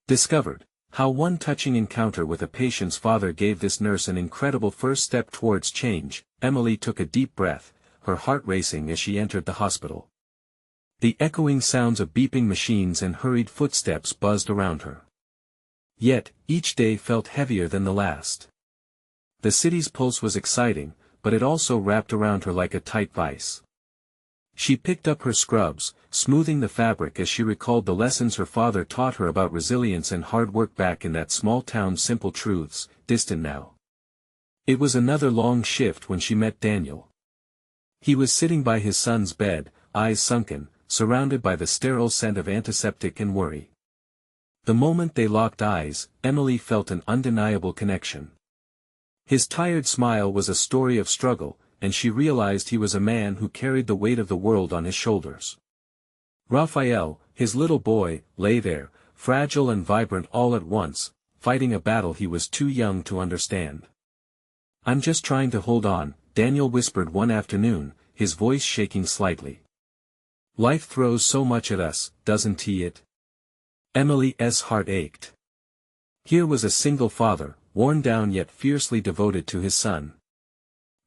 Discovered. How one touching encounter with a patient's father gave this nurse an incredible first step towards change. Emily took a deep breath, her heart racing as she entered the hospital. The echoing sounds of beeping machines and hurried footsteps buzzed around her. Yet, each day felt heavier than the last. The city's pulse was exciting, but it also wrapped around her like a tight vice. She picked up her scrubs, smoothing the fabric as she recalled the lessons her father taught her about resilience and hard work back in that small town's simple truths, distant now. It was another long shift when she met Daniel. He was sitting by his son's bed, eyes sunken, surrounded by the sterile scent of antiseptic and worry. The moment they locked eyes, Emily felt an undeniable connection. His tired smile was a story of struggle, and she realized he was a man who carried the weight of the world on his shoulders. Raphael, his little boy, lay there, fragile and vibrant all at once, fighting a battle he was too young to understand. "I'm just trying to hold on," Daniel whispered one afternoon, his voice shaking slightly. "Life throws so much at us, doesn't it?" Emily's heart ached. Here was a single father, worn down yet fiercely devoted to his son.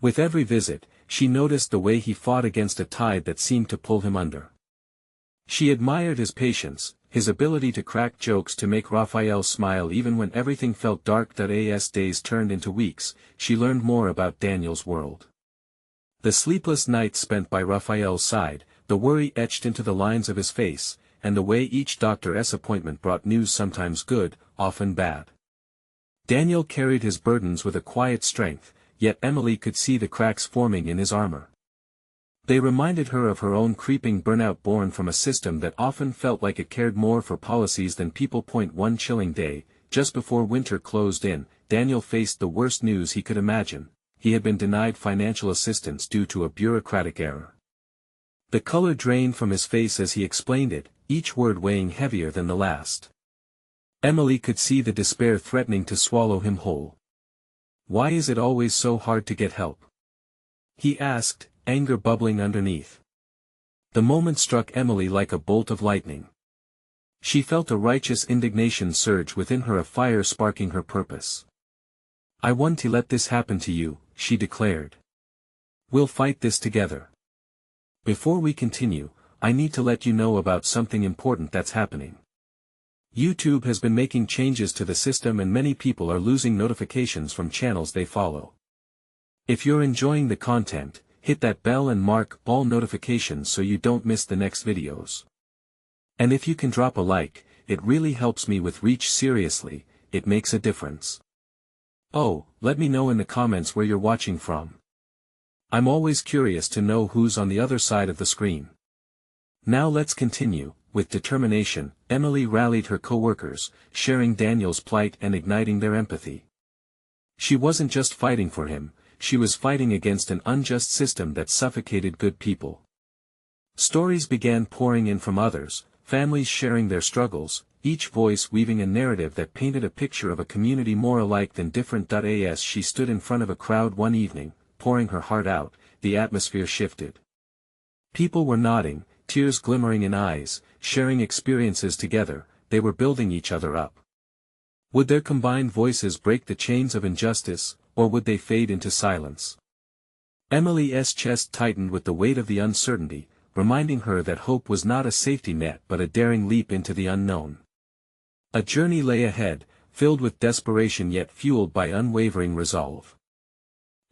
With every visit, she noticed the way he fought against a tide that seemed to pull him under. She admired his patience, his ability to crack jokes to make Raphael smile even when everything felt dark. As days turned into weeks, she learned more about Daniel's world. The sleepless nights spent by Raphael's side, the worry etched into the lines of his face, and the way each doctor's appointment brought news sometimes good, often bad. Daniel carried his burdens with a quiet strength, yet Emily could see the cracks forming in his armor. They reminded her of her own creeping burnout born from a system that often felt like it cared more for policies than people. One chilling day, just before winter closed in, Daniel faced the worst news he could imagine. He had been denied financial assistance due to a bureaucratic error. The color drained from his face as he explained it, each word weighing heavier than the last. Emily could see the despair threatening to swallow him whole. "Why is it always so hard to get help?" he asked, anger bubbling underneath. The moment struck Emily like a bolt of lightning. She felt a righteous indignation surge within her, a fire sparking her purpose. "I want to let this happen to you," she declared. "We'll fight this together. Before we continue, I need to let you know about something important that's happening. YouTube has been making changes to the system and many people are losing notifications from channels they follow. If you're enjoying the content, hit that bell and mark all notifications so you don't miss the next videos. And if you can drop a like, it really helps me with reach. Seriously, it makes a difference. Oh, let me know in the comments where you're watching from. I'm always curious to know who's on the other side of the screen. Now let's continue. With determination, Emily rallied her co-workers, sharing Daniel's plight and igniting their empathy. She wasn't just fighting for him, she was fighting against an unjust system that suffocated good people. Stories began pouring in from others, families sharing their struggles, each voice weaving a narrative that painted a picture of a community more alike than different. As she stood in front of a crowd one evening, pouring her heart out, the atmosphere shifted. People were nodding, tears glimmering in eyes, sharing experiences together. They were building each other up. Would their combined voices break the chains of injustice, or would they fade into silence? Emily's chest tightened with the weight of the uncertainty, reminding her that hope was not a safety net but a daring leap into the unknown. A journey lay ahead, filled with desperation yet fueled by unwavering resolve.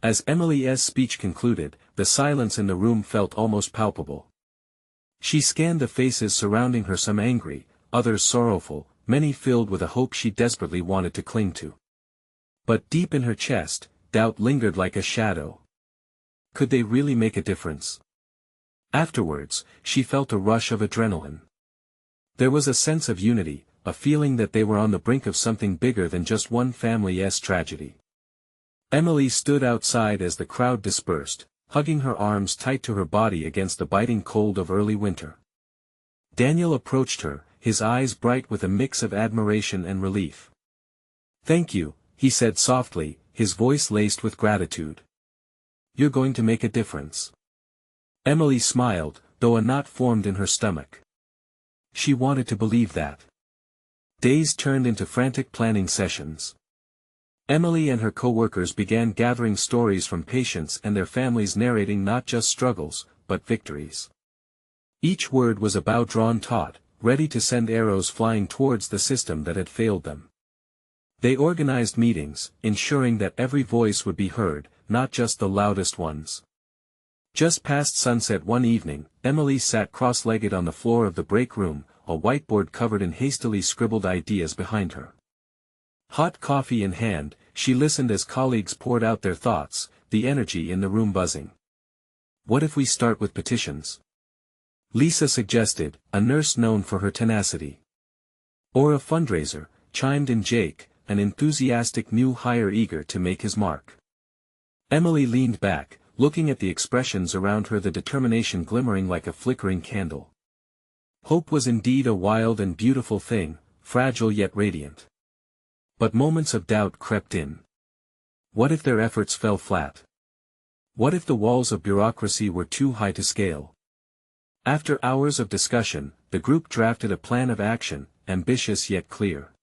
As Emily's speech concluded, the silence in the room felt almost palpable. She scanned the faces surrounding her, some angry, others sorrowful, many filled with a hope she desperately wanted to cling to. But deep in her chest, doubt lingered like a shadow. Could they really make a difference? Afterwards, she felt a rush of adrenaline. There was a sense of unity, a feeling that they were on the brink of something bigger than just one family's tragedy. Emily stood outside as the crowd dispersed, hugging her arms tight to her body against the biting cold of early winter. Daniel approached her, his eyes bright with a mix of admiration and relief. "Thank you," he said softly, his voice laced with gratitude. "You're going to make a difference." Emily smiled, though a knot formed in her stomach. She wanted to believe that. Days turned into frantic planning sessions. Emily and her co-workers began gathering stories from patients and their families, narrating not just struggles, but victories. Each word was a bow-drawn taut, ready to send arrows flying towards the system that had failed them. They organized meetings, ensuring that every voice would be heard, not just the loudest ones. Just past sunset one evening, Emily sat cross-legged on the floor of the break room, a whiteboard covered in hastily scribbled ideas behind her. Hot coffee in hand, she listened as colleagues poured out their thoughts, the energy in the room buzzing. "What if we start with petitions?" Lisa suggested, a nurse known for her tenacity. "Or a fundraiser," chimed in Jake, an enthusiastic new hire eager to make his mark. Emily leaned back, looking at the expressions around her, the determination glimmering like a flickering candle. Hope was indeed a wild and beautiful thing, fragile yet radiant. But moments of doubt crept in. What if their efforts fell flat? What if the walls of bureaucracy were too high to scale? After hours of discussion, the group drafted a plan of action, ambitious yet clear.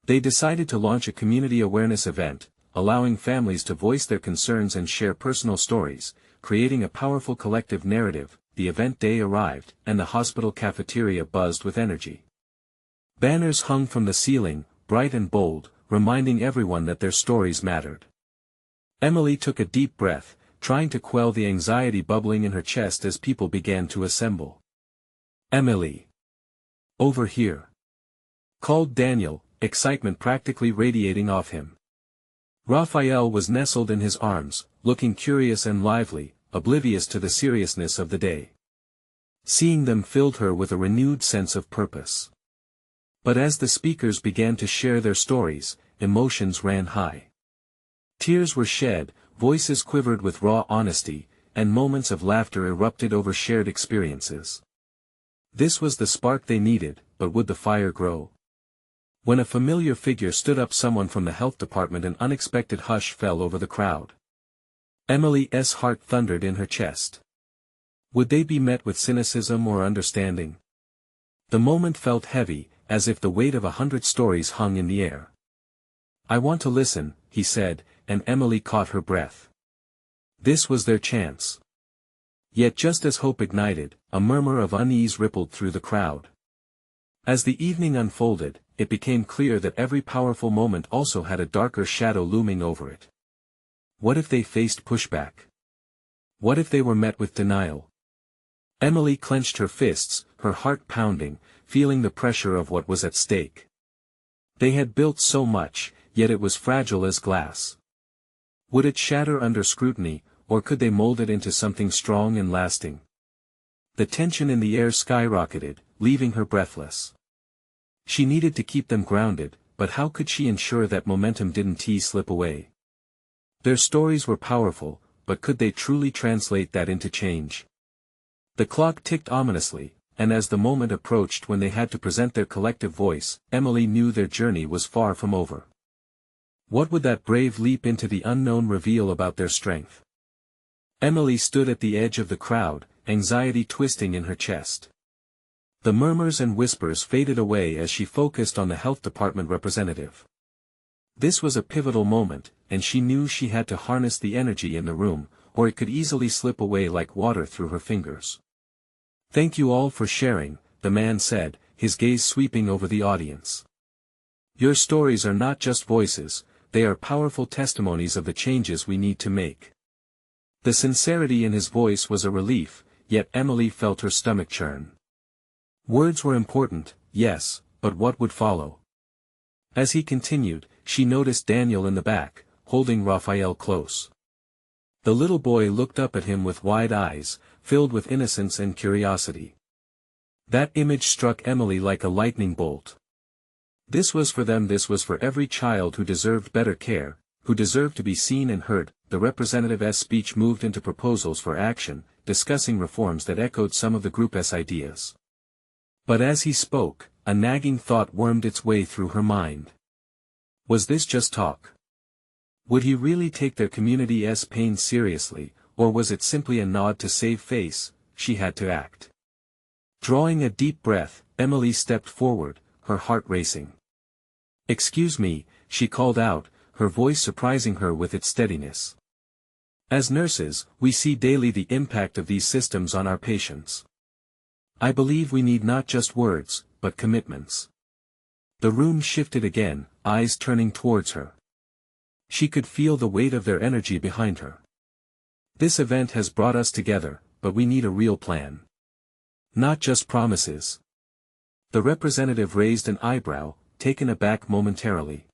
They decided to launch a community awareness event, allowing families to voice their concerns and share personal stories, creating a powerful collective narrative. The event day arrived, and the hospital cafeteria buzzed with energy. Banners hung from the ceiling, bright and bold, reminding everyone that their stories mattered. Emily took a deep breath, trying to quell the anxiety bubbling in her chest as people began to assemble. "Emily! Over here!" called Daniel, excitement practically radiating off him. Raphael was nestled in his arms, looking curious and lively, oblivious to the seriousness of the day. Seeing them filled her with a renewed sense of purpose. But as the speakers began to share their stories, emotions ran high. Tears were shed, voices quivered with raw honesty, and moments of laughter erupted over shared experiences. This was the spark they needed, but would the fire grow? When a familiar figure stood up, someone from the health department, an unexpected hush fell over the crowd. Emily's heart thundered in her chest. Would they be met with cynicism or understanding? The moment felt heavy, as if the weight of 100 stories hung in the air. "I want to listen," he said, and Emily caught her breath. This was their chance. Yet just as hope ignited, a murmur of unease rippled through the crowd. As the evening unfolded, it became clear that every powerful moment also had a darker shadow looming over it. What if they faced pushback? What if they were met with denial? Emily clenched her fists, her heart pounding, feeling the pressure of what was at stake. They had built so much, yet it was fragile as glass. Would it shatter under scrutiny, or could they mold it into something strong and lasting? The tension in the air skyrocketed, leaving her breathless. She needed to keep them grounded, but how could she ensure that momentum didn't slip away? Their stories were powerful, but could they truly translate that into change? The clock ticked ominously, and as the moment approached when they had to present their collective voice, Emily knew their journey was far from over. What would that brave leap into the unknown reveal about their strength? Emily stood at the edge of the crowd, anxiety twisting in her chest. The murmurs and whispers faded away as she focused on the health department representative. This was a pivotal moment, and she knew she had to harness the energy in the room, or it could easily slip away like water through her fingers. "Thank you all for sharing," the man said, his gaze sweeping over the audience. "Your stories are not just voices, they are powerful testimonies of the changes we need to make." The sincerity in his voice was a relief, yet Emily felt her stomach churn. Words were important, yes, but what would follow? As he continued, she noticed Daniel in the back, holding Raphael close. The little boy looked up at him with wide eyes, filled with innocence and curiosity. That image struck Emily like a lightning bolt. This was for them, this was for every child who deserved better care, who deserved to be seen and heard. The representative's speech moved into proposals for action, discussing reforms that echoed some of the group's ideas. But as he spoke, a nagging thought wormed its way through her mind. Was this just talk? Would he really take their community's pain seriously, or was it simply a nod to save face? She had to act. Drawing a deep breath, Emily stepped forward, her heart racing. "Excuse me," she called out, her voice surprising her with its steadiness. "As nurses, we see daily the impact of these systems on our patients. I believe we need not just words, but commitments." The room shifted again, eyes turning towards her. She could feel the weight of their energy behind her. "This event has brought us together, but we need a real plan. Not just promises." The representative raised an eyebrow, taken aback momentarily.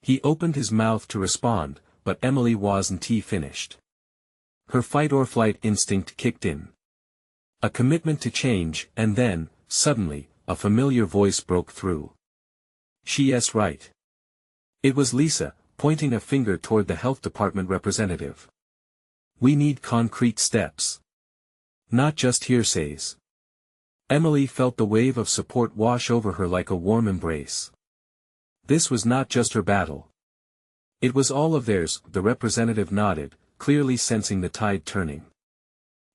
He opened his mouth to respond, but Emily wasn't finished. Her fight-or-flight instinct kicked in. A commitment to change, and then, suddenly, a familiar voice broke through. "She's right." It was Lisa, pointing a finger toward the health department representative. "We need concrete steps. Not just hearsays." Emily felt the wave of support wash over her like a warm embrace. This was not just her battle. It was all of theirs. The representative nodded, clearly sensing the tide turning.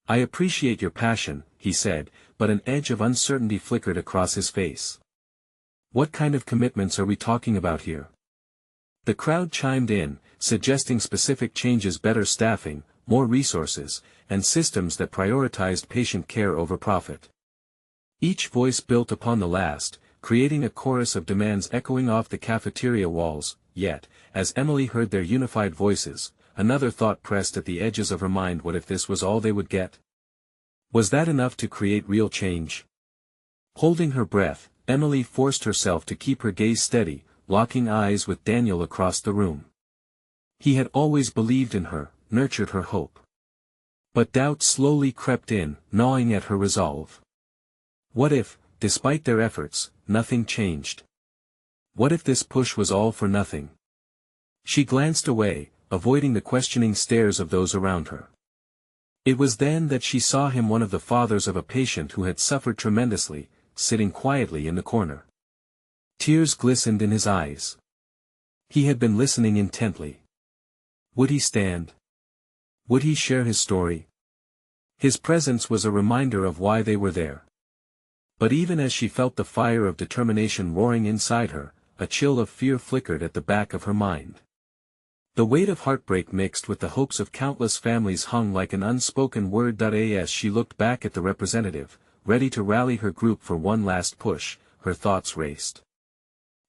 "I appreciate your passion," he said, but an edge of uncertainty flickered across his face. "What kind of commitments are we talking about here?" The crowd chimed in, suggesting specific changes: better staffing, more resources, and systems that prioritized patient care over profit. Each voice built upon the last, creating a chorus of demands echoing off the cafeteria walls. Yet, as Emily heard their unified voices, another thought pressed at the edges of her mind: what if this was all they would get? Was that enough to create real change? Holding her breath, Emily forced herself to keep her gaze steady, locking eyes with Daniel across the room. He had always believed in her, nurtured her hope. But doubt slowly crept in, gnawing at her resolve. What if, despite their efforts, nothing changed? What if this push was all for nothing? She glanced away, avoiding the questioning stares of those around her. It was then that she saw him, one of the fathers of a patient who had suffered tremendously, sitting quietly in the corner. Tears glistened in his eyes. He had been listening intently. Would he stand? Would he share his story? His presence was a reminder of why they were there. But even as she felt the fire of determination roaring inside her, a chill of fear flickered at the back of her mind. The weight of heartbreak mixed with the hopes of countless families hung like an unspoken word. As she looked back at the representative, ready to rally her group for one last push, her thoughts raced.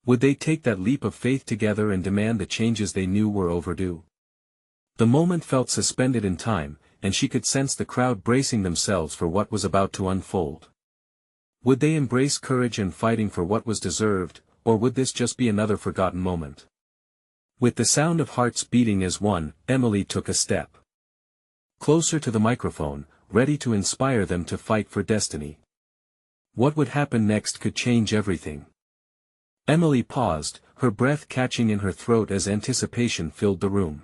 Would they take that leap of faith together and demand the changes they knew were overdue? The moment felt suspended in time, and she could sense the crowd bracing themselves for what was about to unfold. Would they embrace courage and fighting for what was deserved, or would this just be another forgotten moment? With the sound of hearts beating as one, Emily took a step closer to the microphone, ready to inspire them to fight for destiny. What would happen next could change everything. Emily paused, her breath catching in her throat as anticipation filled the room.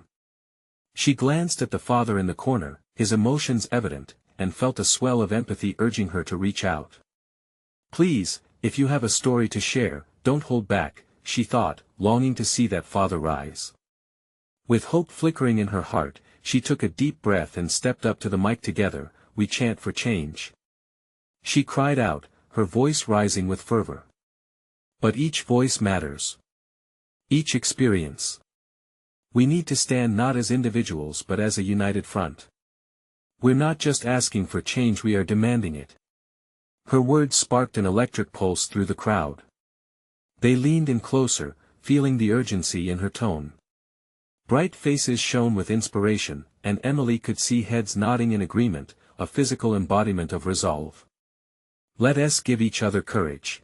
She glanced at the father in the corner, his emotions evident, and felt a swell of empathy urging her to reach out. "Please, if you have a story to share, don't hold back," she thought, longing to see that father rise. With hope flickering in her heart, she took a deep breath and stepped up to the mic. "Together, we chant for change," she cried out, her voice rising with fervor. "But each voice matters. Each experience. We need to stand not as individuals but as a united front. We're not just asking for change, we are demanding it." Her words sparked an electric pulse through the crowd. They leaned in closer, feeling the urgency in her tone. Bright faces shone with inspiration, and Emily could see heads nodding in agreement, a physical embodiment of resolve. "Let us give each other courage,"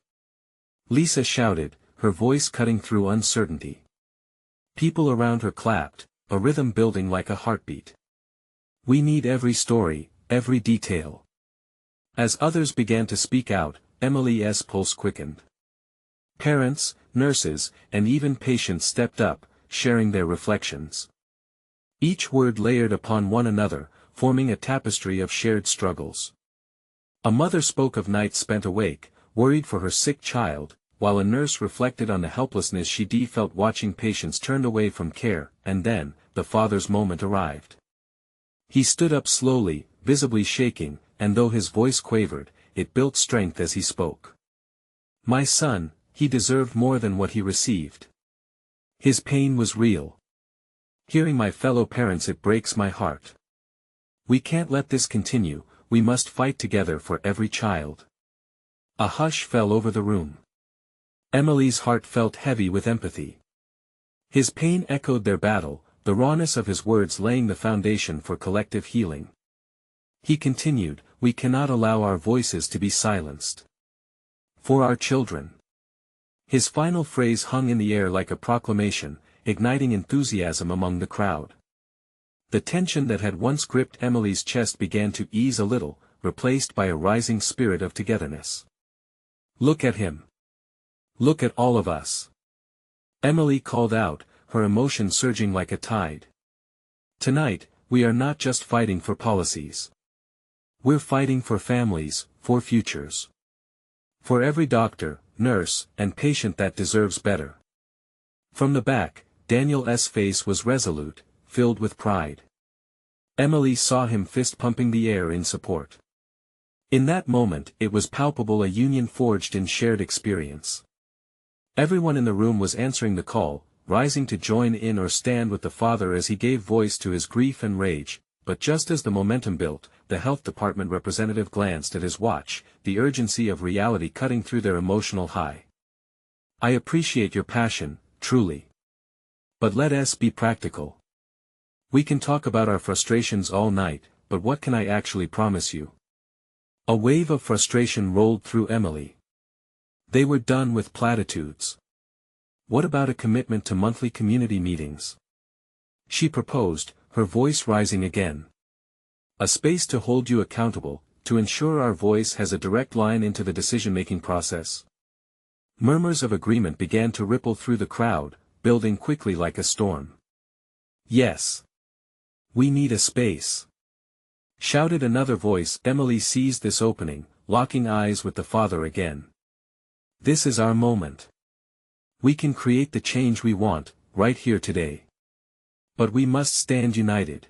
Lisa shouted, her voice cutting through uncertainty. People around her clapped, a rhythm building like a heartbeat. "We need every story, every detail." As others began to speak out, Emily's pulse quickened. Parents, nurses, and even patients stepped up, sharing their reflections. Each word layered upon one another, forming a tapestry of shared struggles. A mother spoke of nights spent awake, worried for her sick child, while a nurse reflected on the helplessness she felt watching patients turned away from care. And then, the father's moment arrived. He stood up slowly, visibly shaking, and though his voice quavered, it built strength as he spoke. "My son," He deserved more than what he received. His pain was real. Hearing my fellow parents, it breaks my heart. We can't let this continue, we must fight together for every child. A hush fell over the room. Emily's heart felt heavy with empathy. His pain echoed their battle, the rawness of his words laying the foundation for collective healing. He continued, we cannot allow our voices to be silenced. For our children. His final phrase hung in the air like a proclamation, igniting enthusiasm among the crowd. The tension that had once gripped Emily's chest began to ease a little, replaced by a rising spirit of togetherness. Look at him. Look at all of us. Emily called out, her emotion surging like a tide. Tonight, we are not just fighting for policies. We're fighting for families, for futures. For every doctor, nurse, and patient that deserves better. From the back, Daniel's face was resolute, filled with pride. Emily saw him fist-pumping the air in support. In that moment it was palpable, a union forged in shared experience. Everyone in the room was answering the call, rising to join in or stand with the father as he gave voice to his grief and rage, but just as the momentum built, the health department representative glanced at his watch, the urgency of reality cutting through their emotional high. I appreciate your passion, truly. But let us be practical. We can talk about our frustrations all night, but what can I actually promise you? A wave of frustration rolled through Emily. They were done with platitudes. What about a commitment to monthly community meetings? She proposed, her voice rising again. A space to hold you accountable, to ensure our voice has a direct line into the decision-making process. Murmurs of agreement began to ripple through the crowd, building quickly like a storm. Yes. We need a space. Shouted another voice. Emily seized this opening, locking eyes with the father again. This is our moment. We can create the change we want, right here today. But we must stand united.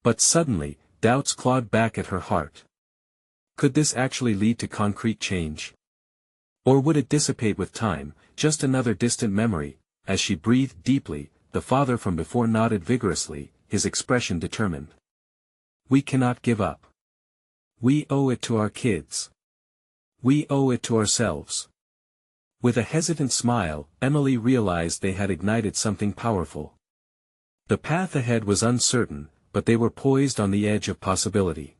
But suddenly, doubts clawed back at her heart. Could this actually lead to concrete change? Or would it dissipate with time, just another distant memory? As she breathed deeply, the father from before nodded vigorously, his expression determined. We cannot give up. We owe it to our kids. We owe it to ourselves. With a hesitant smile, Emily realized they had ignited something powerful. The path ahead was uncertain, but they were poised on the edge of possibility.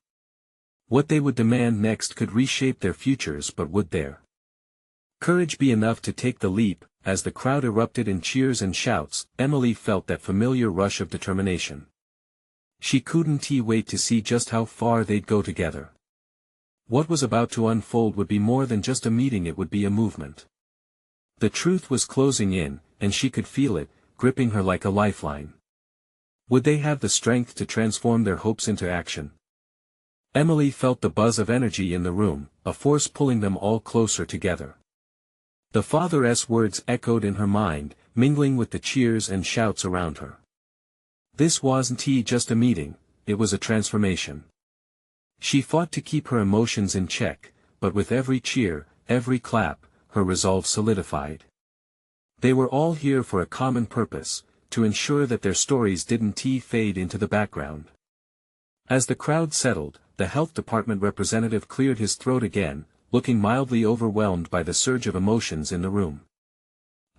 What they would demand next could reshape their futures, but would their courage be enough to take the leap? As the crowd erupted in cheers and shouts, Emily felt that familiar rush of determination. She couldn't wait to see just how far they'd go together. What was about to unfold would be more than just a meeting, it would be a movement. The truth was closing in, and she could feel it, gripping her like a lifeline. Would they have the strength to transform their hopes into action? Emily felt the buzz of energy in the room, a force pulling them all closer together. The father's words echoed in her mind, mingling with the cheers and shouts around her. This wasn't just a meeting, it was a transformation. She fought to keep her emotions in check, but with every cheer, every clap, her resolve solidified. They were all here for a common purpose, to ensure that their stories didn't fade into the background. As the crowd settled, the health department representative cleared his throat again, looking mildly overwhelmed by the surge of emotions in the room.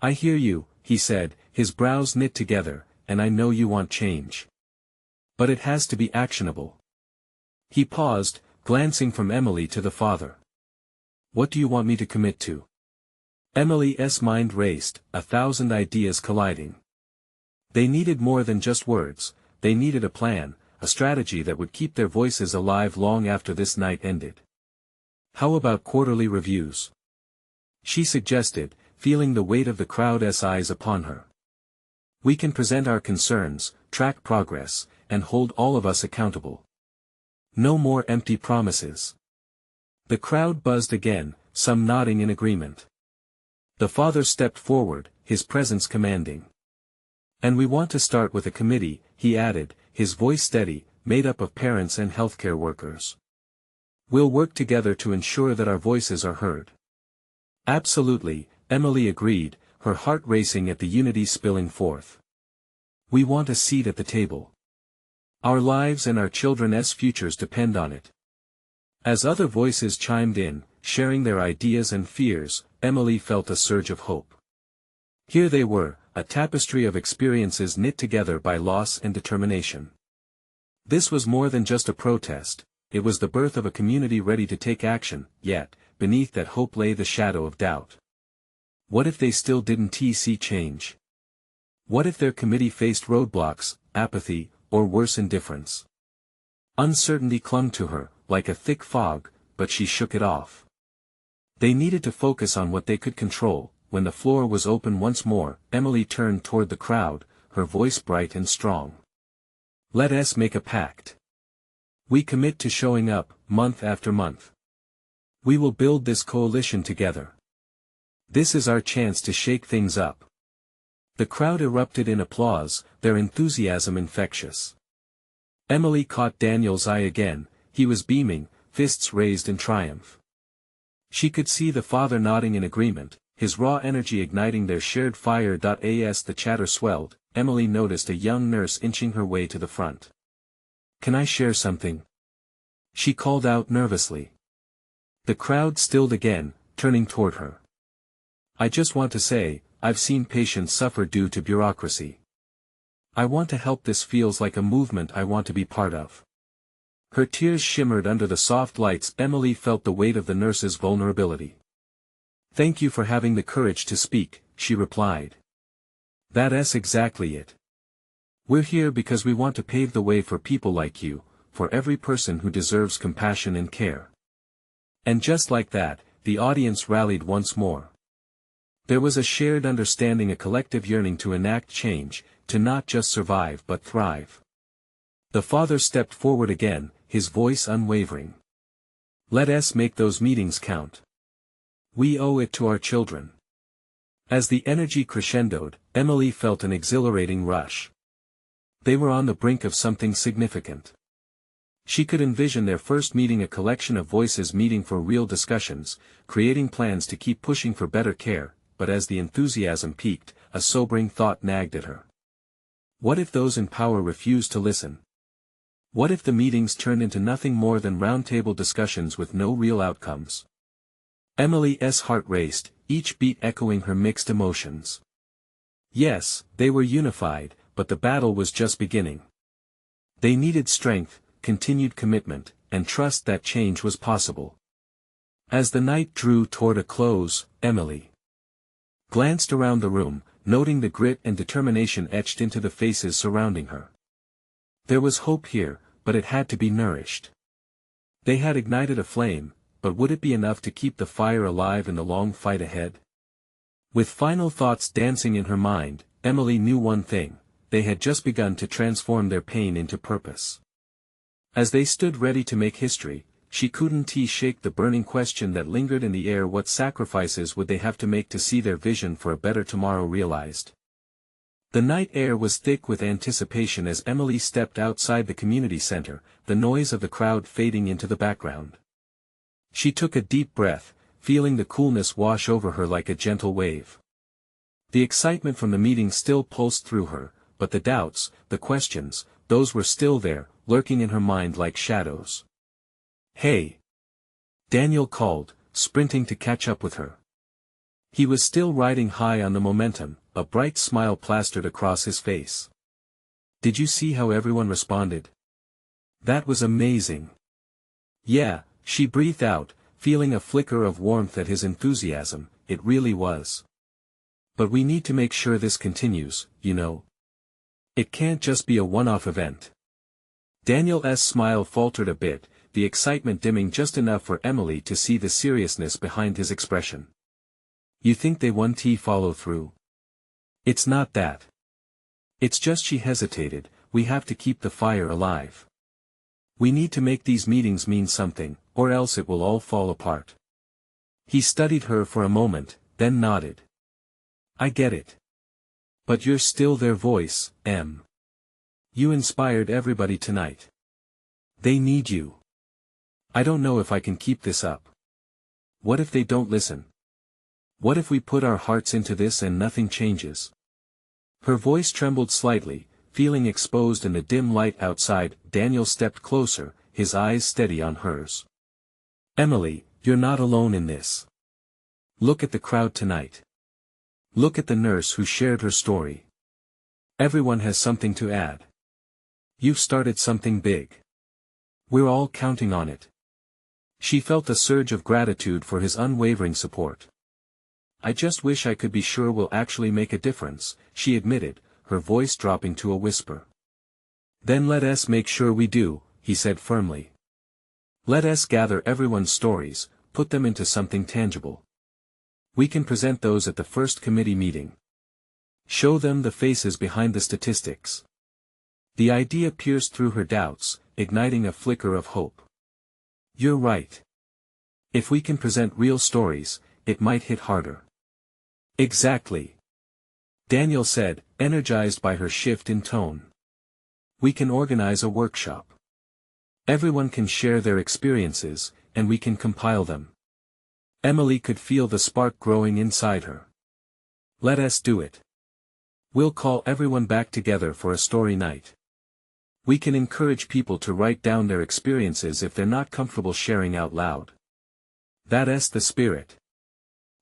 I hear you, he said, his brows knit together, and I know you want change. But it has to be actionable. He paused, glancing from Emily to the father. What do you want me to commit to? Emily's mind raced, 1,000 ideas colliding. They needed more than just words, they needed a plan, a strategy that would keep their voices alive long after this night ended. How about quarterly reviews? She suggested, feeling the weight of the crowd's eyes upon her. We can present our concerns, track progress, and hold all of us accountable. No more empty promises. The crowd buzzed again, some nodding in agreement. The father stepped forward, his presence commanding. And we want to start with a committee, he added, his voice steady, made up of parents and healthcare workers. We'll work together to ensure that our voices are heard. Absolutely, Emily agreed, her heart racing at the unity spilling forth. We want a seat at the table. Our lives and our children's futures depend on it. As other voices chimed in, sharing their ideas and fears, Emily felt a surge of hope. Here they were, a tapestry of experiences knit together by loss and determination. This was more than just a protest, it was the birth of a community ready to take action, yet, beneath that hope lay the shadow of doubt. What if they still didn't see change? What if their committee faced roadblocks, apathy, or worse, indifference? Uncertainty clung to her, like a thick fog, but she shook it off. They needed to focus on what they could control. When the floor was open once more, Emily turned toward the crowd, her voice bright and strong. Let us make a pact. We commit to showing up, month after month. We will build this coalition together. This is our chance to shake things up. The crowd erupted in applause, their enthusiasm infectious. Emily caught Daniel's eye again, he was beaming, fists raised in triumph. She could see the father nodding in agreement, his raw energy igniting their shared fire. As the chatter swelled, Emily noticed a young nurse inching her way to the front. Can I share something? She called out nervously. The crowd stilled again, turning toward her. I just want to say, I've seen patients suffer due to bureaucracy. I want to help. This feels like a movement I want to be part of. Her tears shimmered under the soft lights. Emily felt the weight of the nurse's vulnerability. Thank you for having the courage to speak, she replied. That's exactly it. We're here because we want to pave the way for people like you, for every person who deserves compassion and care. And just like that, the audience rallied once more. There was a shared understanding, a collective yearning to enact change, to not just survive but thrive. The father stepped forward again, his voice unwavering. Let us make those meetings count. We owe it to our children. As the energy crescendoed, Emily felt an exhilarating rush. They were on the brink of something significant. She could envision their first meeting, a collection of voices meeting for real discussions, creating plans to keep pushing for better care, but as the enthusiasm peaked, a sobering thought nagged at her. What if those in power refused to listen? What if the meetings turned into nothing more than roundtable discussions with no real outcomes? Emily's heart raced, each beat echoing her mixed emotions. Yes, they were unified, but the battle was just beginning. They needed strength, continued commitment, and trust that change was possible. As the night drew toward a close, Emily glanced around the room, noting the grit and determination etched into the faces surrounding her. There was hope here, but it had to be nourished. They had ignited a flame, but would it be enough to keep the fire alive in the long fight ahead? With final thoughts dancing in her mind, Emily knew one thing: they had just begun to transform their pain into purpose. As they stood ready to make history, she couldn't shake the burning question that lingered in the air: what sacrifices would they have to make to see their vision for a better tomorrow realized? The night air was thick with anticipation as Emily stepped outside the community center, the noise of the crowd fading into the background. She took a deep breath, feeling the coolness wash over her like a gentle wave. The excitement from the meeting still pulsed through her, but the doubts, the questions, those were still there, lurking in her mind like shadows. Hey! Daniel called, sprinting to catch up with her. He was still riding high on the momentum, a bright smile plastered across his face. Did you see how everyone responded? That was amazing. Yeah, she breathed out, feeling a flicker of warmth at his enthusiasm. It really was. But we need to make sure this continues, you know. It can't just be a one-off event. Daniel's smile faltered a bit, the excitement dimming just enough for Emily to see the seriousness behind his expression. You think they won't follow through? It's not that. It's just she hesitated, we have to keep the fire alive. We need to make these meetings mean something, or else it will all fall apart. He studied her for a moment, then nodded. I get it. But you're still their voice, Em. You inspired everybody tonight. They need you. I don't know if I can keep this up. What if they don't listen? What if we put our hearts into this and nothing changes? Her voice trembled slightly, feeling exposed in the dim light outside. Daniel stepped closer, his eyes steady on hers. Emily, you're not alone in this. Look at the crowd tonight. Look at the nurse who shared her story. Everyone has something to add. You've started something big. We're all counting on it. She felt a surge of gratitude for his unwavering support. I just wish I could be sure we'll actually make a difference, she admitted, her voice dropping to a whisper. Then let us make sure we do, he said firmly. Let us gather everyone's stories, put them into something tangible. We can present those at the first committee meeting. Show them the faces behind the statistics. The idea pierced through her doubts, igniting a flicker of hope. You're right. If we can present real stories, it might hit harder. Exactly. Daniel said, energized by her shift in tone. We can organize a workshop. Everyone can share their experiences, and we can compile them. Emily could feel the spark growing inside her. Let us do it. We'll call everyone back together for a story night. We can encourage people to write down their experiences if they're not comfortable sharing out loud. That's the spirit.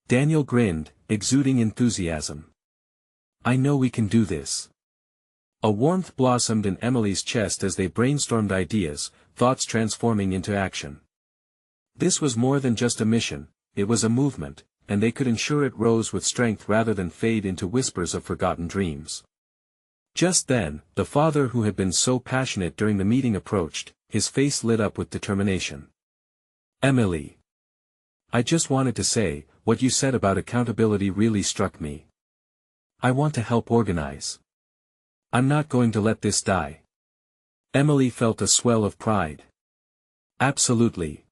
Daniel grinned, exuding enthusiasm. I know we can do this. A warmth blossomed in Emily's chest as they brainstormed ideas, thoughts transforming into action. This was more than just a mission, it was a movement, and they could ensure it rose with strength rather than fade into whispers of forgotten dreams. Just then, the father who had been so passionate during the meeting approached, his face lit up with determination. Emily. I just wanted to say, what you said about accountability really struck me. I want to help organize. I'm not going to let this die. Emily felt a swell of pride. Absolutely.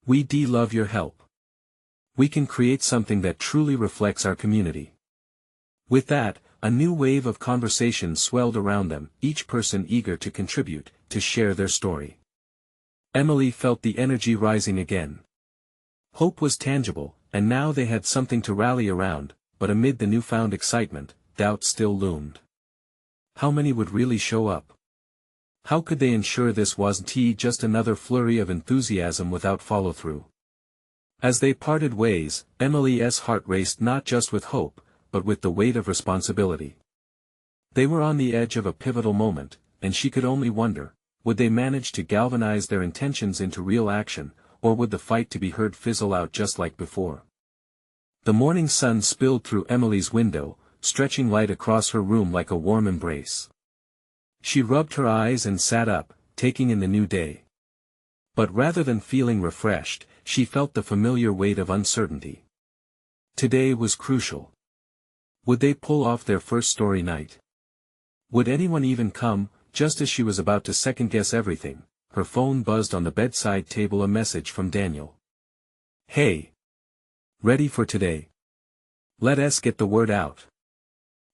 We love your help. We can create something that truly reflects our community. With that, a new wave of conversation swelled around them, each person eager to contribute, to share their story. Emily felt the energy rising again. Hope was tangible, and now they had something to rally around, but amid the newfound excitement, doubt still loomed. How many would really show up? How could they ensure this wasn't just another flurry of enthusiasm without follow-through? As they parted ways, Emily's heart raced not just with hope, but with the weight of responsibility. They were on the edge of a pivotal moment, and she could only wonder, would they manage to galvanize their intentions into real action, or would the fight to be heard fizzle out just like before? The morning sun spilled through Emily's window, stretching light across her room like a warm embrace. She rubbed her eyes and sat up, taking in the new day. But rather than feeling refreshed, she felt the familiar weight of uncertainty. Today was crucial. Would they pull off their first story night? Would anyone even come? Just as she was about to second-guess everything, her phone buzzed on the bedside table, a message from Daniel. Hey! Ready for today? Let us get the word out.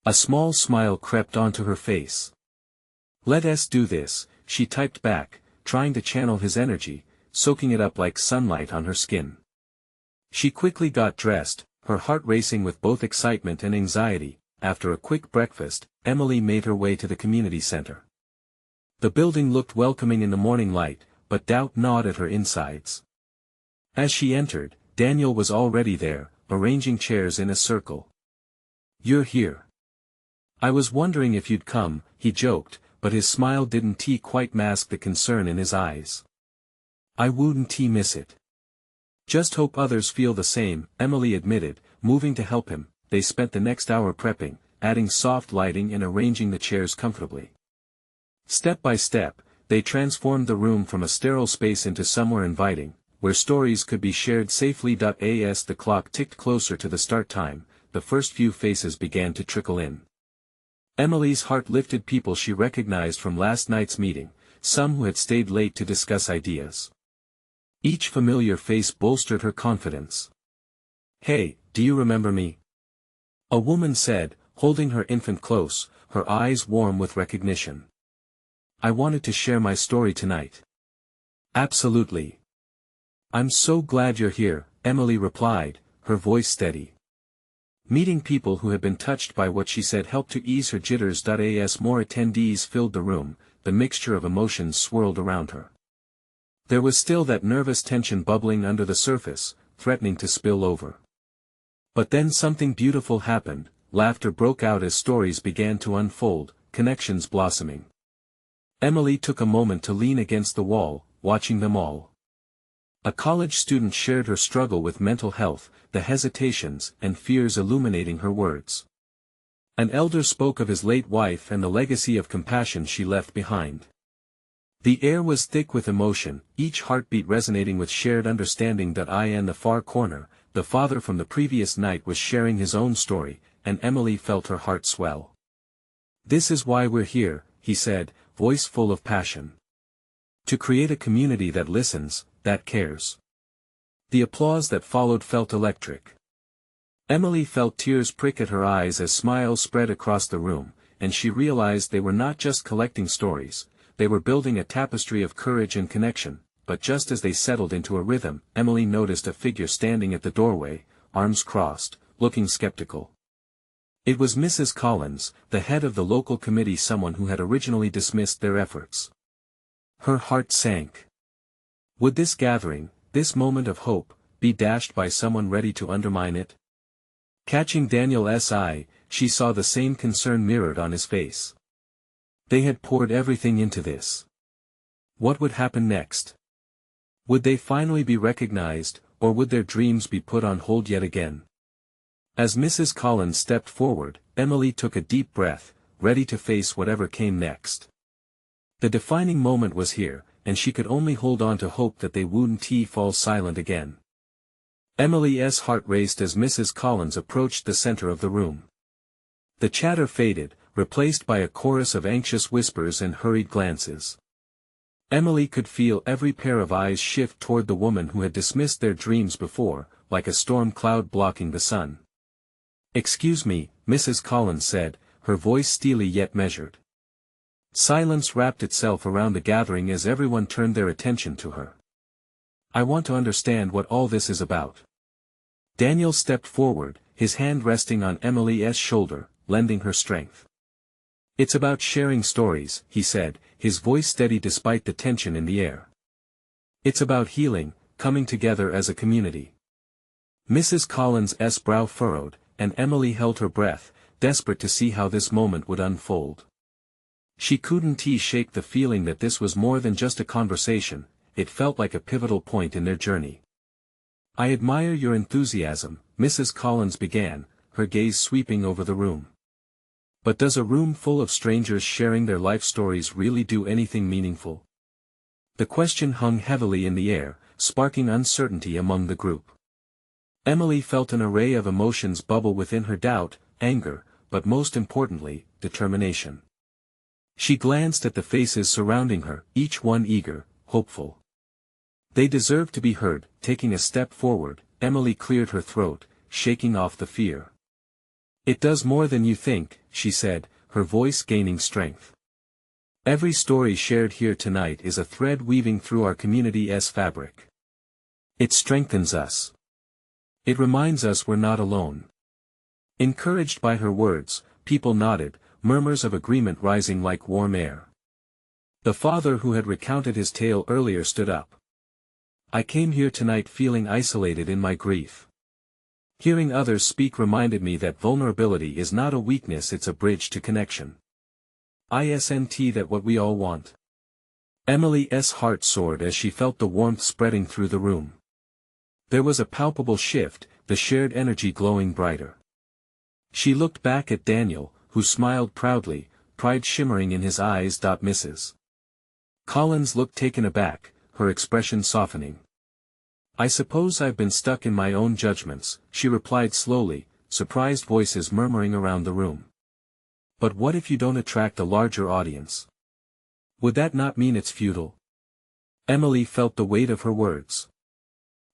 A small smile crept onto her face. Let us do this, she typed back, trying to channel his energy, soaking it up like sunlight on her skin. She quickly got dressed, her heart racing with both excitement and anxiety. After a quick breakfast, Emily made her way to the community center. The building looked welcoming in the morning light, but doubt gnawed at her insides. As she entered, Daniel was already there, arranging chairs in a circle. You're here. I was wondering if you'd come, he joked, but his smile didn't quite mask the concern in his eyes. I wouldn't miss it. Just hope others feel the same, Emily admitted, moving to help him. They spent the next hour prepping, adding soft lighting and arranging the chairs comfortably. Step by step, they transformed the room from a sterile space into somewhere inviting, where stories could be shared safely. As the clock ticked closer to the start time, the first few faces began to trickle in. Emily's heart lifted, people she recognized from last night's meeting, some who had stayed late to discuss ideas. Each familiar face bolstered her confidence. Hey, do you remember me? A woman said, holding her infant close, her eyes warm with recognition. I wanted to share my story tonight. Absolutely. I'm so glad you're here, Emily replied, her voice steady. Meeting people who had been touched by what she said helped to ease her jitters. As more attendees filled the room, the mixture of emotions swirled around her. There was still that nervous tension bubbling under the surface, threatening to spill over. But then something beautiful happened. Laughter broke out as stories began to unfold, connections blossoming. Emily took a moment to lean against the wall, watching them all. A college student shared her struggle with mental health, the hesitations and fears illuminating her words. An elder spoke of his late wife and the legacy of compassion she left behind. The air was thick with emotion, each heartbeat resonating with shared understanding. In the far corner, the father from the previous night was sharing his own story, and Emily felt her heart swell. "This is why we're here," he said, voice full of passion. "To create a community that listens, that cares." The applause that followed felt electric. Emily felt tears prick at her eyes as smiles spread across the room, and she realized they were not just collecting stories, they were building a tapestry of courage and connection. But just as they settled into a rhythm, Emily noticed a figure standing at the doorway, arms crossed, looking skeptical. It was Mrs. Collins, the head of the local committee, someone who had originally dismissed their efforts. Her heart sank. Would this gathering, this moment of hope, be dashed by someone ready to undermine it? Catching Daniel's eye, she saw the same concern mirrored on his face. They had poured everything into this. What would happen next? Would they finally be recognized, or would their dreams be put on hold yet again? As Mrs. Collins stepped forward, Emily took a deep breath, ready to face whatever came next. The defining moment was here, and she could only hold on to hope that they wouldn't fall silent again. Emily's heart raced as Mrs. Collins approached the center of the room. The chatter faded, replaced by a chorus of anxious whispers and hurried glances. Emily could feel every pair of eyes shift toward the woman who had dismissed their dreams before, like a storm cloud blocking the sun. "Excuse me," Mrs. Collins said, her voice steely yet measured. Silence wrapped itself around the gathering as everyone turned their attention to her. "I want to understand what all this is about." Daniel stepped forward, his hand resting on Emily's shoulder, lending her strength. "It's about sharing stories," he said, his voice steady despite the tension in the air. "It's about healing, coming together as a community." Mrs. Collins' brow furrowed, and Emily held her breath, desperate to see how this moment would unfold. She couldn't shake the feeling that this was more than just a conversation, it felt like a pivotal point in their journey. "I admire your enthusiasm," Mrs. Collins began, her gaze sweeping over the room. "But does a room full of strangers sharing their life stories really do anything meaningful?" The question hung heavily in the air, sparking uncertainty among the group. Emily felt an array of emotions bubble within her: doubt, anger, but most importantly, determination. She glanced at the faces surrounding her, each one eager, hopeful. They deserved to be heard. Taking a step forward, Emily cleared her throat, shaking off the fear. "It does more than you think," she said, her voice gaining strength. "Every story shared here tonight is a thread weaving through our community's fabric. It strengthens us. It reminds us we're not alone." Encouraged by her words, people nodded, murmurs of agreement rising like warm air. The father who had recounted his tale earlier stood up. "I came here tonight feeling isolated in my grief. Hearing others speak reminded me that vulnerability is not a weakness, it's a bridge to connection. Isn't that what we all want?" Emily's heart soared as she felt the warmth spreading through the room. There was a palpable shift, the shared energy glowing brighter. She looked back at Daniel, who smiled proudly, pride shimmering in his eyes. Mrs. Collins looked taken aback, her expression softening. "I suppose I've been stuck in my own judgments," she replied slowly, surprised voices murmuring around the room. "But what if you don't attract a larger audience? Would that not mean it's futile?" Emily felt the weight of her words.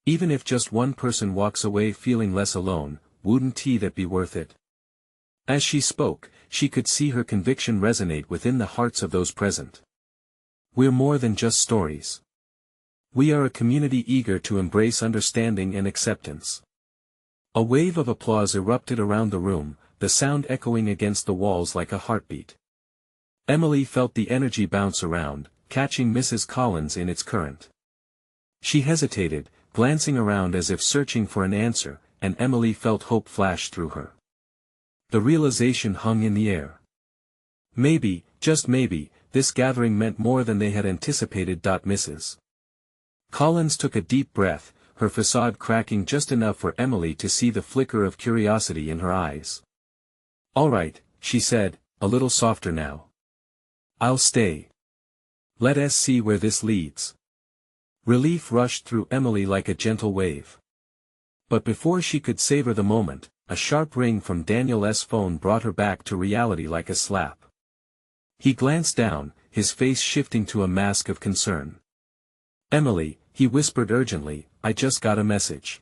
Even if just one person walks away feeling less alone, wouldn't that be worth it? As she spoke, she could see her conviction resonate within the hearts of those present. We're more than just stories. We are a community eager to embrace understanding and acceptance. A wave of applause erupted around the room, the sound echoing against the walls like a heartbeat. Emily felt the energy bounce around, catching Mrs. Collins in its current. She hesitated, glancing around as if searching for an answer, and Emily felt hope flash through her. The realization hung in the air. Maybe, just maybe, this gathering meant more than they had anticipated. Mrs. Collins took a deep breath, her facade cracking just enough for Emily to see the flicker of curiosity in her eyes. "All right," she said, a little softer now. "I'll stay. Let us see where this leads." Relief rushed through Emily like a gentle wave. But before she could savor the moment, a sharp ring from Daniel's phone brought her back to reality like a slap. He glanced down, his face shifting to a mask of concern. "Emily," he whispered urgently, "I just got a message.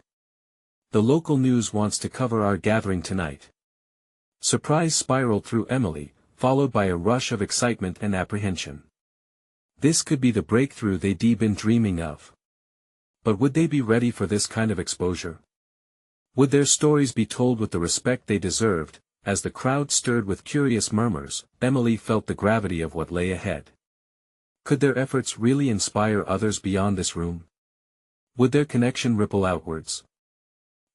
The local news wants to cover our gathering tonight." Surprise spiraled through Emily, followed by a rush of excitement and apprehension. This could be the breakthrough they'd been dreaming of. But would they be ready for this kind of exposure? Would their stories be told with the respect they deserved? As the crowd stirred with curious murmurs, Emily felt the gravity of what lay ahead. Could their efforts really inspire others beyond this room? Would their connection ripple outwards?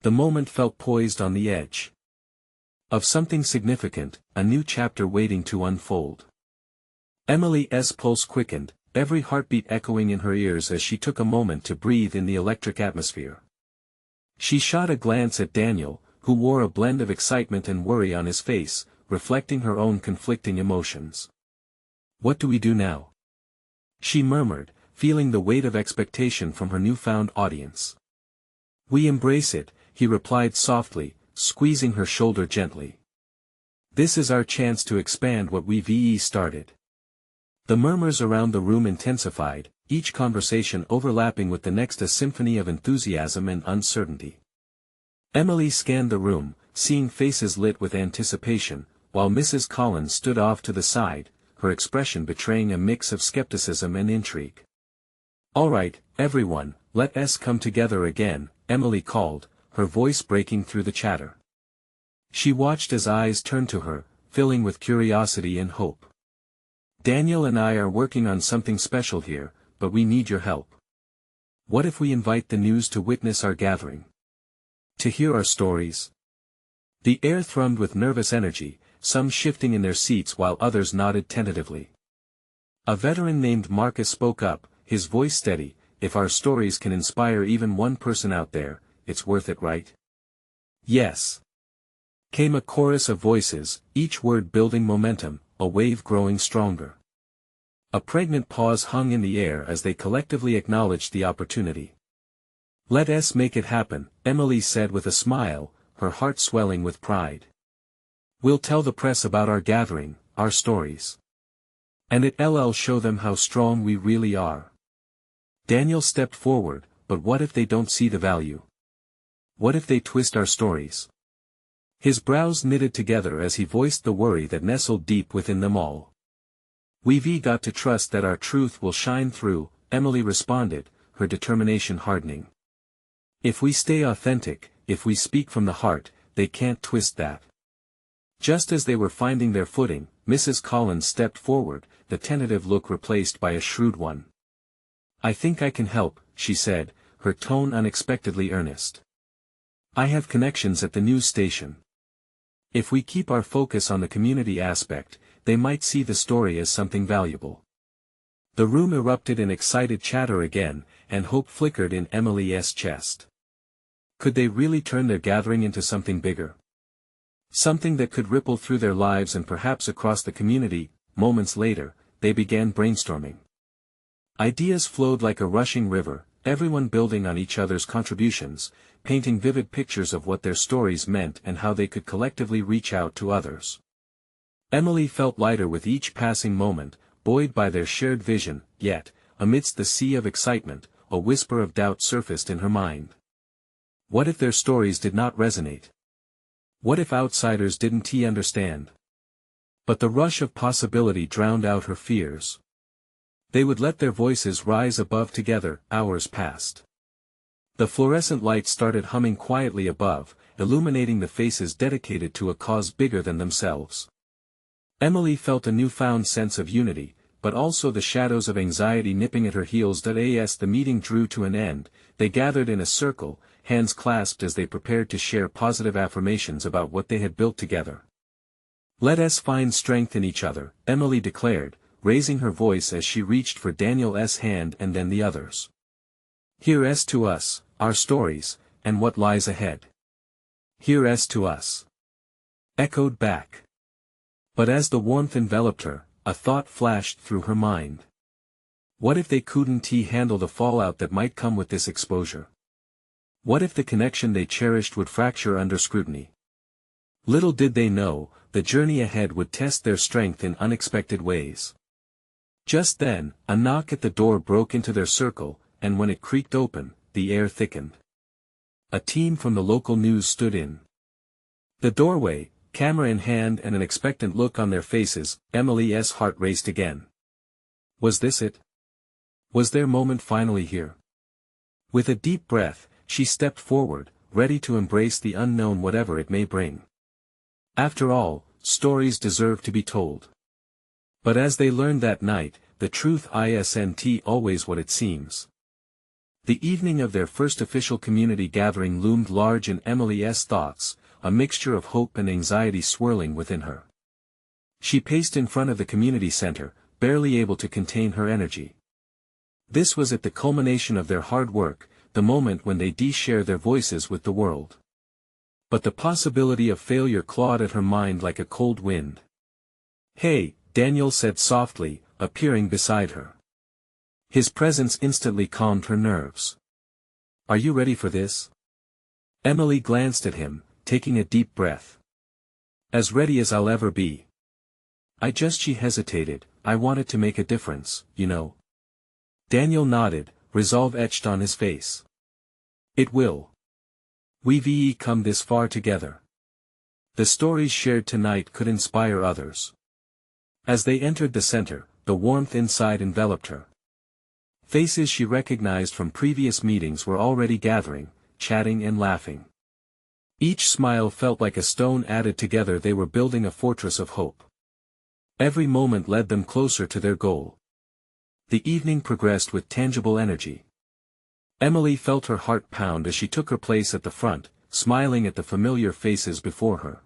The moment felt poised on the edge of something significant, a new chapter waiting to unfold. Emily's pulse quickened, every heartbeat echoing in her ears as she took a moment to breathe in the electric atmosphere. She shot a glance at Daniel, who wore a blend of excitement and worry on his face, reflecting her own conflicting emotions. "What do we do now?" she murmured, feeling the weight of expectation from her newfound audience. "We embrace it," he replied softly, squeezing her shoulder gently. "This is our chance to expand what we've started." The murmurs around the room intensified, each conversation overlapping with the next, a symphony of enthusiasm and uncertainty. Emily scanned the room, seeing faces lit with anticipation, while Mrs. Collins stood off to the side, her expression betraying a mix of skepticism and intrigue. "All right, everyone, let us come together again," Emily called, her voice breaking through the chatter. She watched as eyes turned to her, filling with curiosity and hope. "Daniel and I are working on something special here, but we need your help. What if we invite the news to witness our gathering? To hear our stories?" The air thrummed with nervous energy, some shifting in their seats while others nodded tentatively. A veteran named Marcus spoke up, his voice steady, "If our stories can inspire even one person out there, it's worth it, right?" "Yes," came a chorus of voices, each word building momentum, a wave growing stronger. A pregnant pause hung in the air as they collectively acknowledged the opportunity. "Let us make it happen," Emily said with a smile, her heart swelling with pride. "We'll tell the press about our gathering, our stories. And it'll show them how strong we really are." Daniel stepped forward, "But what if they don't see the value? What if they twist our stories?" His brows knitted together as he voiced the worry that nestled deep within them all. "We've got to trust that our truth will shine through," Emily responded, her determination hardening. "If we stay authentic, if we speak from the heart, they can't twist that." Just as they were finding their footing, Mrs. Collins stepped forward, the tentative look replaced by a shrewd one. "I think I can help," she said, her tone unexpectedly earnest. "I have connections at the news station. If we keep our focus on the community aspect, they might see the story as something valuable." The room erupted in excited chatter again, and hope flickered in Emily's chest. Could they really turn their gathering into something bigger? Something that could ripple through their lives and perhaps across the community. Moments later, they began brainstorming. Ideas flowed like a rushing river, everyone building on each other's contributions, painting vivid pictures of what their stories meant and how they could collectively reach out to others. Emily felt lighter with each passing moment, buoyed by their shared vision, yet, amidst the sea of excitement, a whisper of doubt surfaced in her mind. What if their stories did not resonate? What if outsiders didn't understand? But the rush of possibility drowned out her fears. They would let their voices rise above together. Hours passed. The fluorescent light started humming quietly above, illuminating the faces dedicated to a cause bigger than themselves. Emily felt a newfound sense of unity, but also the shadows of anxiety nipping at her heels. As the meeting drew to an end, they gathered in a circle, hands clasped as they prepared to share positive affirmations about what they had built together. "Let us find strength in each other," Emily declared, raising her voice as she reached for Daniel's hand and then the others. "Here's to us, our stories, and what lies ahead." "Here's to us," echoed back. But as the warmth enveloped her, a thought flashed through her mind. What if they couldn't handle the fallout that might come with this exposure? What if the connection they cherished would fracture under scrutiny? Little did they know, the journey ahead would test their strength in unexpected ways. Just then, a knock at the door broke into their circle, and when it creaked open, the air thickened. A team from the local news stood in the doorway, camera in hand and an expectant look on their faces. Emily's heart raced again. Was this it? Was their moment finally here? With a deep breath, she stepped forward, ready to embrace the unknown whatever it may bring. After all, stories deserve to be told. But as they learned that night, the truth isn't always what it seems. The evening of their first official community gathering loomed large in Emily's thoughts, a mixture of hope and anxiety swirling within her. She paced in front of the community center, barely able to contain her energy. This was at the culmination of their hard work, the moment when they share their voices with the world. But the possibility of failure clawed at her mind like a cold wind. "Hey," Daniel said softly, appearing beside her. His presence instantly calmed her nerves. "Are you ready for this?" Emily glanced at him, taking a deep breath. "As ready as I'll ever be." She hesitated, "I wanted to make a difference, you know." Daniel nodded, resolve etched on his face. "It will. We've come this far together. The stories shared tonight could inspire others." As they entered the center, the warmth inside enveloped her. Faces she recognized from previous meetings were already gathering, chatting and laughing. Each smile felt like a stone added together. They were building a fortress of hope. Every moment led them closer to their goal. The evening progressed with tangible energy. Emily felt her heart pound as she took her place at the front, smiling at the familiar faces before her.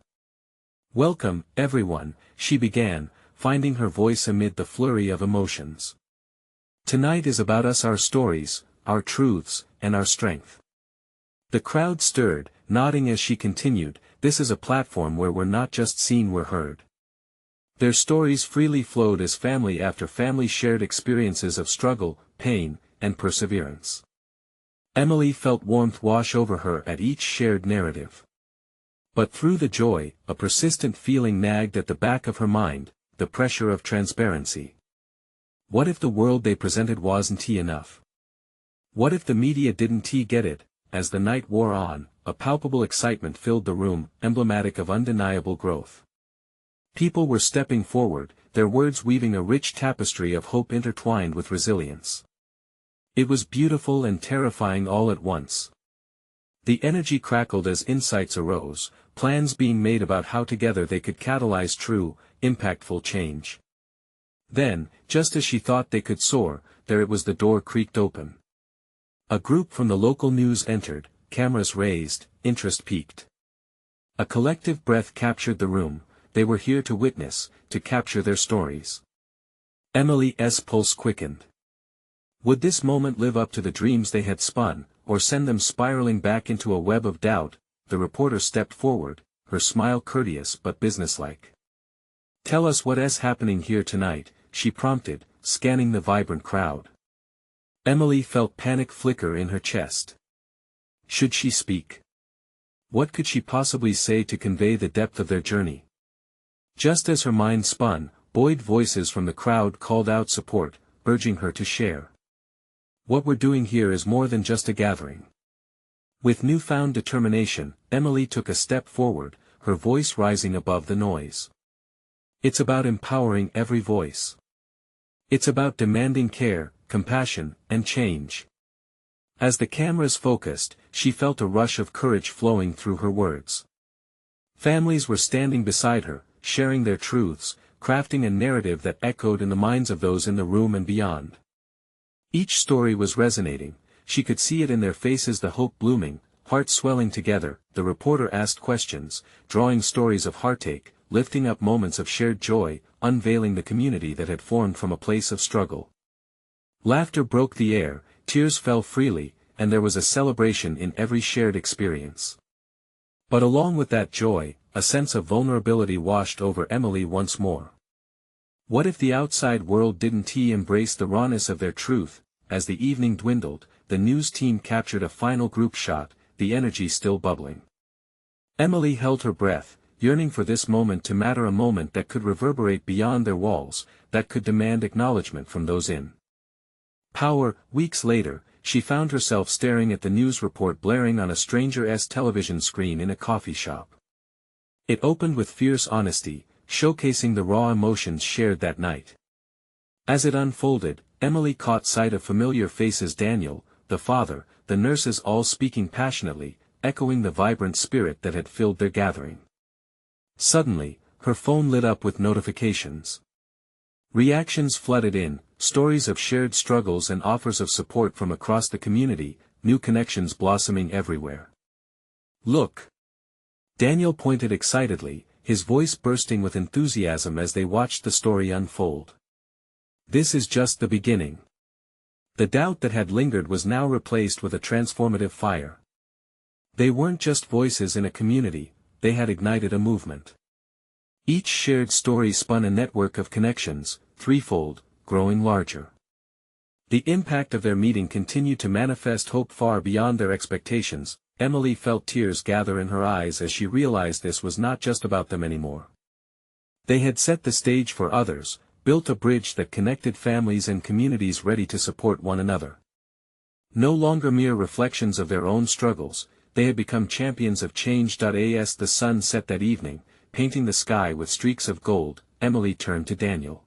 "Welcome, everyone," she began, finding her voice amid the flurry of emotions. "Tonight is about us, our stories, our truths, and our strength." The crowd stirred, nodding as she continued, "This is a platform where we're not just seen, we're heard." Their stories freely flowed as family after family shared experiences of struggle, pain, and perseverance. Emily felt warmth wash over her at each shared narrative. But through the joy, a persistent feeling nagged at the back of her mind, the pressure of transparency. What if the world they presented wasn't enough? What if the media didn't get it? As the night wore on, a palpable excitement filled the room, emblematic of undeniable growth. People were stepping forward, their words weaving a rich tapestry of hope intertwined with resilience. It was beautiful and terrifying all at once. The energy crackled as insights arose, plans being made about how together they could catalyze true, impactful change. Then, just as she thought they could soar, there it was. The door creaked open. A group from the local news entered, cameras raised, interest peaked. A collective breath captured the room. They were here to witness, to capture their stories. Emily's pulse quickened. Would this moment live up to the dreams they had spun, or send them spiraling back into a web of doubt? The reporter stepped forward, her smile courteous but businesslike. "Tell us what's happening here tonight," she prompted, scanning the vibrant crowd. Emily felt panic flicker in her chest. Should she speak? What could she possibly say to convey the depth of their journey? Just as her mind spun, buoyed voices from the crowd called out support, urging her to share. "What we're doing here is more than just a gathering." With newfound determination, Emily took a step forward, her voice rising above the noise. "It's about empowering every voice. It's about demanding care, compassion, and change. As the cameras focused, she felt a rush of courage flowing through her words. Families were standing beside her, sharing their truths, crafting a narrative that echoed in the minds of those in the room and beyond. Each story was resonating, she could see it in their faces, the hope blooming, hearts swelling together. The reporter asked questions, drawing stories of heartache, lifting up moments of shared joy, unveiling the community that had formed from a place of struggle. Laughter broke the air, tears fell freely, and there was a celebration in every shared experience. But along with that joy, a sense of vulnerability washed over Emily once more. What if the outside world didn't embrace the rawness of their truth? As the evening dwindled, the news team captured a final group shot, the energy still bubbling. Emily held her breath, yearning for this moment to matter, a moment that could reverberate beyond their walls, that could demand acknowledgement from those in power. Weeks later, she found herself staring at the news report blaring on a stranger's television screen in a coffee shop. It opened with fierce honesty, showcasing the raw emotions shared that night. As it unfolded, Emily caught sight of familiar faces: Daniel, the father, the nurses, all speaking passionately, echoing the vibrant spirit that had filled their gathering. Suddenly, her phone lit up with notifications. Reactions flooded in, stories of shared struggles and offers of support from across the community, new connections blossoming everywhere. "Look!" Daniel pointed excitedly, his voice bursting with enthusiasm as they watched the story unfold. "This is just the beginning." The doubt that had lingered was now replaced with a transformative fire. They weren't just voices in a community, they had ignited a movement. Each shared story spun a network of connections, threefold, growing larger. The impact of their meeting continued to manifest hope far beyond their expectations. Emily felt tears gather in her eyes as she realized this was not just about them anymore. They had set the stage for others, built a bridge that connected families and communities ready to support one another. No longer mere reflections of their own struggles, they had become champions of change. As the sun set that evening, painting the sky with streaks of gold, Emily turned to Daniel.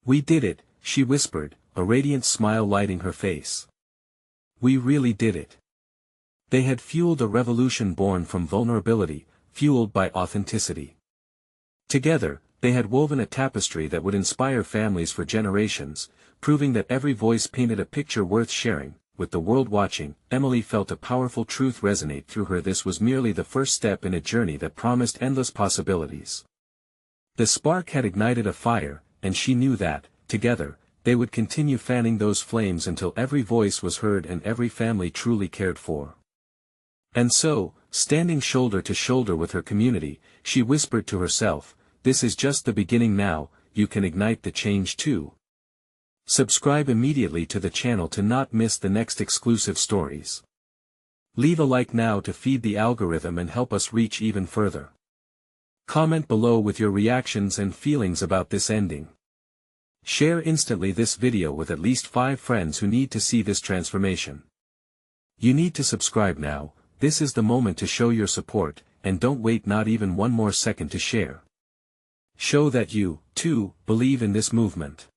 "We did it," she whispered, a radiant smile lighting her face. "We really did it." They had fueled a revolution born from vulnerability, fueled by authenticity. Together, they had woven a tapestry that would inspire families for generations, proving that every voice painted a picture worth sharing. With the world watching, Emily felt a powerful truth resonate through her: this was merely the first step in a journey that promised endless possibilities. The spark had ignited a fire, and she knew that, together, they would continue fanning those flames until every voice was heard and every family truly cared for. And so, standing shoulder to shoulder with her community, she whispered to herself, "This is just the beginning. Now, you can ignite the change too." Subscribe immediately to the channel to not miss the next exclusive stories. Leave a like now to feed the algorithm and help us reach even further. Comment below with your reactions and feelings about this ending. Share instantly this video with at least 5 friends who need to see this transformation. You need to subscribe now. This is the moment to show your support, and don't wait not even one more second to share. Show that you, too, believe in this movement.